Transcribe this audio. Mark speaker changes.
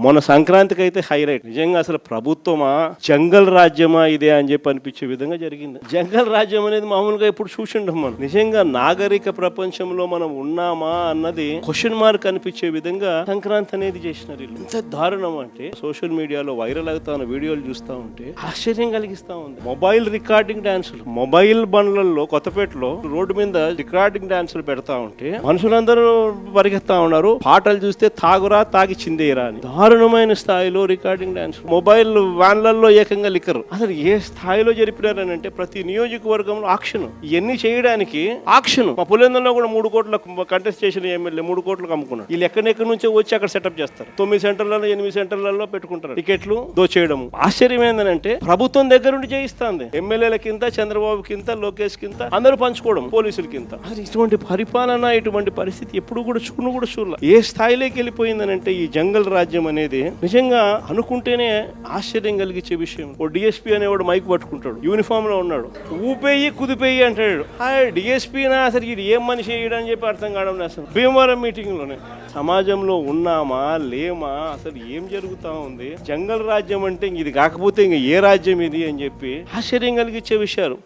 Speaker 1: మొన్న సంక్రాంతికి అయితే హైలైట్. నిజంగా అసలు ప్రభుత్వమా జంగల్ రాజ్యమా ఇదే అని చెప్పి అనిపించే విధంగా జరిగింది. జంగల్ రాజ్యం అనేది మామూలుగా ఇప్పుడు చూసిండం మనం. నిజంగా నాగరిక ప్రపంచంలో మనం ఉన్నామా అన్నది క్వశ్చన్ మార్క్ అనిపించే విధంగా సంక్రాంతి అనేది చేసినారు. ఎంత దారుణం అంటే సోషల్ మీడియాలో వైరల్ అవుతా ఉన్న వీడియోలు చూస్తూ ఉంటే ఆశ్చర్యం కలిగిస్తా ఉంది. మొబైల్ రికార్డింగ్ డాన్సులు, మొబైల్ బండ్లలో కొత్తపేటలో రోడ్డు మీద రికార్డింగ్ డాన్సులు పెడతా ఉంటే మనుషులందరూ పరిగెత్తా ఉన్నారు. పాటలు చూస్తే తాగురా తాగి చిందేరా అని దారుణమైన స్థాయిలో రికార్డింగ్ డాన్స్, మొబైల్ వ్యాన్లలో ఏకంగా లిక్కరు. అసలు ఏ స్థాయిలో జరిపినారని అంటే ప్రతి నియోజకవర్గంలో ఆక్షన్, ఇవన్నీ చేయడానికి ఆక్షన్. మా పులివెందులలో కూడా 3 కోట్ల కంటెస్ట్ చేసిన ఎమ్మెల్యే 3 కోట్లకు అమ్ముకున్నాడు. వీళ్ళు ఎక్కడెక్కడి నుంచో వచ్చి అక్కడ సెటప్ చేస్తారు. 9 సెంటర్లలో 8 సెంటర్లలో పెట్టుకుంటారు టికెట్లు దోచేయడం. ఆశ్చర్యం ఏంటంటే ప్రభుత్వం దగ్గర నుండి చేయిస్తుంది. ఎమ్మెల్యేల కింద, చంద్రబాబు కింద, లోకేష్ కింద అందరూ పంచుకోవడం, పోలీసుల కింద. అసలు ఇటువంటి పరిపాలన, ఇటువంటి పరిస్థితి ఎప్పుడు కూడా చూడలే. ఏ స్థాయిలోకి వెళ్ళిపోయిందని అంటే ఈ జంగల్ రాజ్యం అనేది నిజంగా అనుకుంటేనే ఆశ్చర్యం కలిగించే విషయం. ఓ డిఎస్పీ అనేవాడు మైక్ పట్టుకుంటాడు, యూనిఫామ్ లో ఉన్నాడు, ఊపేయి కుదిపేయి అంటాడు. డిఎస్పీనా అసలు ఇది ఏం మనిషి అని చెప్పి అర్థం కావడం. అసలు భీమవరం మీటింగ్ లోనే సమాజంలో ఉన్నామా లేమా, అసలు ఏం జరుగుతా ఉంది? జంగల్ రాజ్యం అంటే ఇది కాకపోతే ఇంక ఏ రాజ్యం ఇది అని చెప్పి ఆశ్చర్యం కలిగించే విషయాలు.